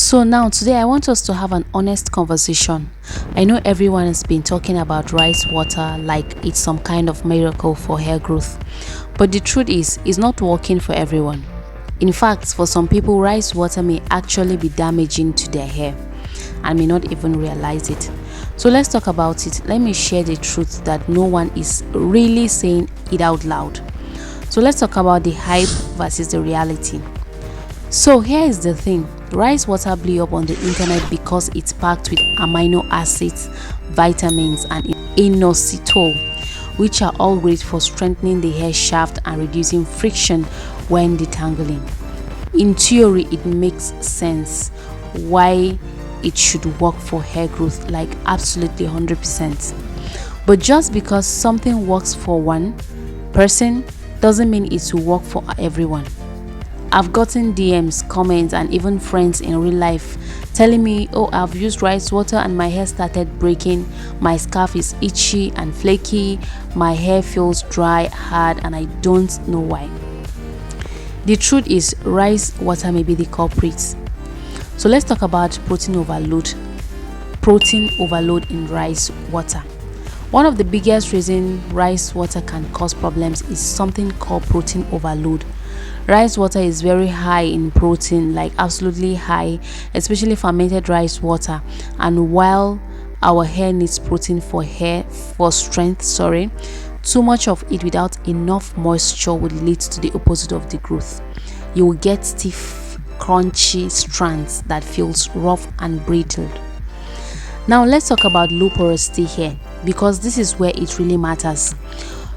So now today I want us to have an honest conversation. I know everyone has been talking about rice water like it's some kind of miracle for hair growth. But the truth is, it's not working for everyone. In fact, for some people, rice water may actually be damaging to their hair and may not even realize it. So let's talk about it. Let me share the truth that no one is really saying it out loud. So let's talk about the hype versus the reality. So here is the thing. Rice water blew up on the internet because it's packed with amino acids, vitamins and inositol, which are all great for strengthening the hair shaft and reducing friction when detangling. In theory, it makes sense why it should work for hair growth, like absolutely 100%. But just because something works for one person doesn't mean it will work for everyone. I've gotten DMs, comments, and even friends in real life telling me, oh, I've used rice water and my hair started breaking, my scalp is itchy and flaky, my hair feels dry, hard, and I don't know why. The truth is, rice water may be the culprit. So let's talk about protein overload. Protein overload in rice water. One of the biggest reasons rice water can cause problems is something called protein overload. Rice water is very high in protein, like absolutely high, especially fermented rice water. And while our hair needs protein for strength, too much of it without enough moisture would lead to the opposite of the growth. You will get stiff, crunchy strands that feels rough and brittle. Now let's talk about low porosity hair, because this is where it really matters.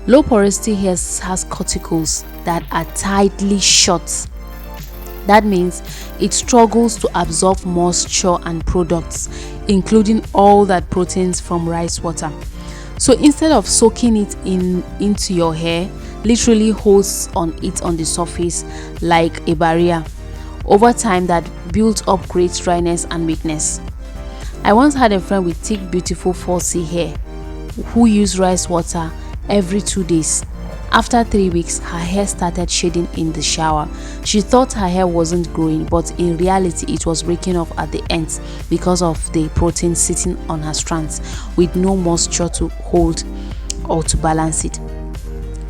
Low porosity hair has cuticles that are tightly shut. That means it struggles to absorb moisture and products, including all that proteins from rice water. So instead of soaking it into your hair, literally holds on it on the surface like a barrier. Over time, that builds up great dryness and weakness. I once had a friend with thick, beautiful, falsy hair who used rice water every 2 days. After 3 weeks, her hair started shedding in the shower. She thought her hair wasn't growing, but in reality it was breaking off at the ends because of the protein sitting on her strands with no moisture to hold or to balance it.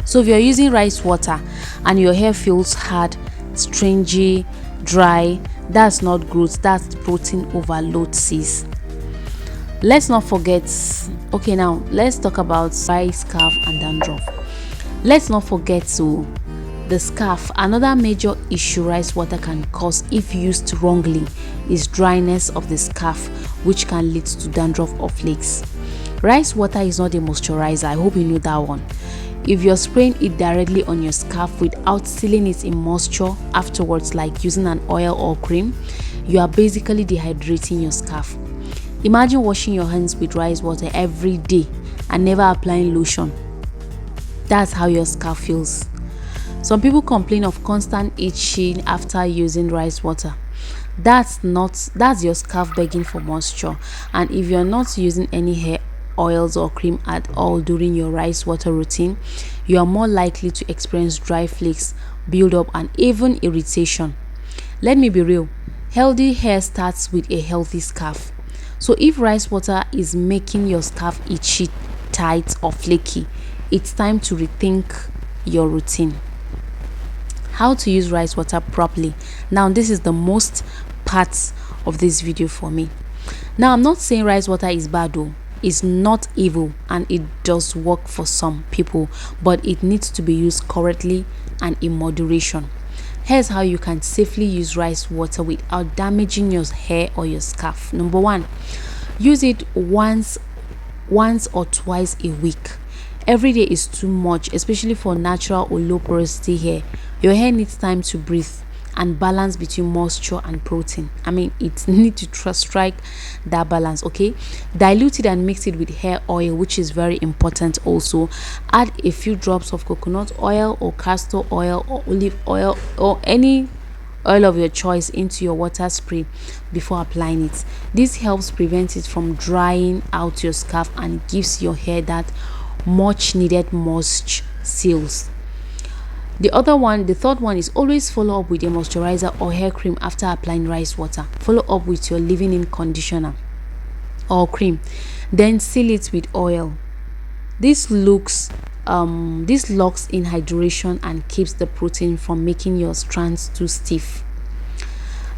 So if you're using rice water and your hair feels hard, stringy, dry, that's not growth, that's protein overload, sis. Let's not forget, okay, now let's talk about rice scalp and dandruff. Let's not forget the scalp. Another major issue rice water can cause if used wrongly is dryness of the scalp, which can lead to dandruff or flakes. Rice water is not a moisturizer, I hope you know that one. If you're spraying it directly on your scalp without sealing it in moisture afterwards, like using an oil or cream, you are basically dehydrating your scalp. Imagine washing your hands with rice water every day and never applying lotion. That's how your scalp feels. Some people complain of constant itching after using rice water. That's your scalp begging for moisture. And if you're not using any hair oils or cream at all during your rice water routine, you are more likely to experience dry flakes, build up, and even irritation. Let me be real. Healthy hair starts with a healthy scalp. So if rice water is making your scalp itchy, tight, or flaky, it's time to rethink your routine. How to use rice water properly. Now this is the most part of this video for me. Now I'm not saying rice water is bad though. It's not evil and it does work for some people, but it needs to be used correctly and in moderation. Here's how you can safely use rice water without damaging your hair or your scalp. Number 1, use it once or twice a week. Every day is too much, especially for natural or low porosity hair. Your hair needs time to breathe and balance between moisture and protein. It needs to strike that balance, okay? Dilute it and mix it with hair oil, which is very important also. Add a few drops of coconut oil or castor oil or olive oil or any oil of your choice into your water spray before applying it. This helps prevent it from drying out your scalp and gives your hair that much needed moisture seals. The third one is always follow up with a moisturizer or hair cream after applying rice water. Follow up with your leave-in conditioner or cream, then seal it with oil. This locks in hydration and keeps the protein from making your strands too stiff.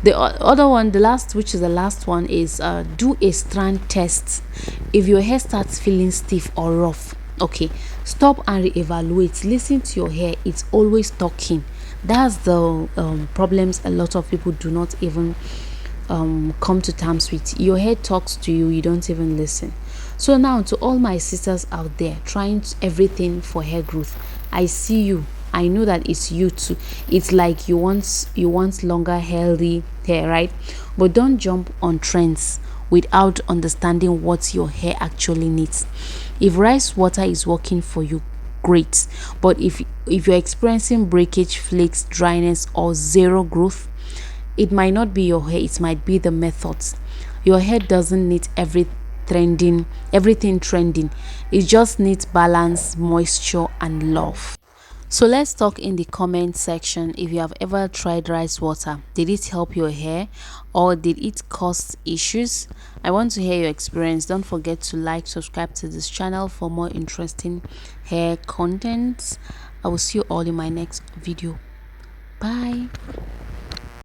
The other one, the last, which is the last one, is do a strand test. If your hair starts feeling stiff or rough, okay, stop and reevaluate. Listen to your hair, it's always talking. That's the problems a lot of people do not even come to terms with. Your hair talks to you, you don't even listen. So now, to all my sisters out there trying everything for hair growth, I see you. I know that it's you too. It's like you want longer healthy hair, right? But don't jump on trends without understanding what your hair actually needs. If rice water is working for you, great. But if you're experiencing breakage, flakes, dryness, or zero growth, it might not be your hair, it might be the methods. Your hair doesn't need everything trending. It just needs balance, moisture, and love. So let's talk in the comment section. If you have ever tried rice water, did it help your hair or did it cause issues? I want to hear your experience. Don't forget to like, subscribe to this channel for more interesting hair content. I will see you all in my next video. Bye.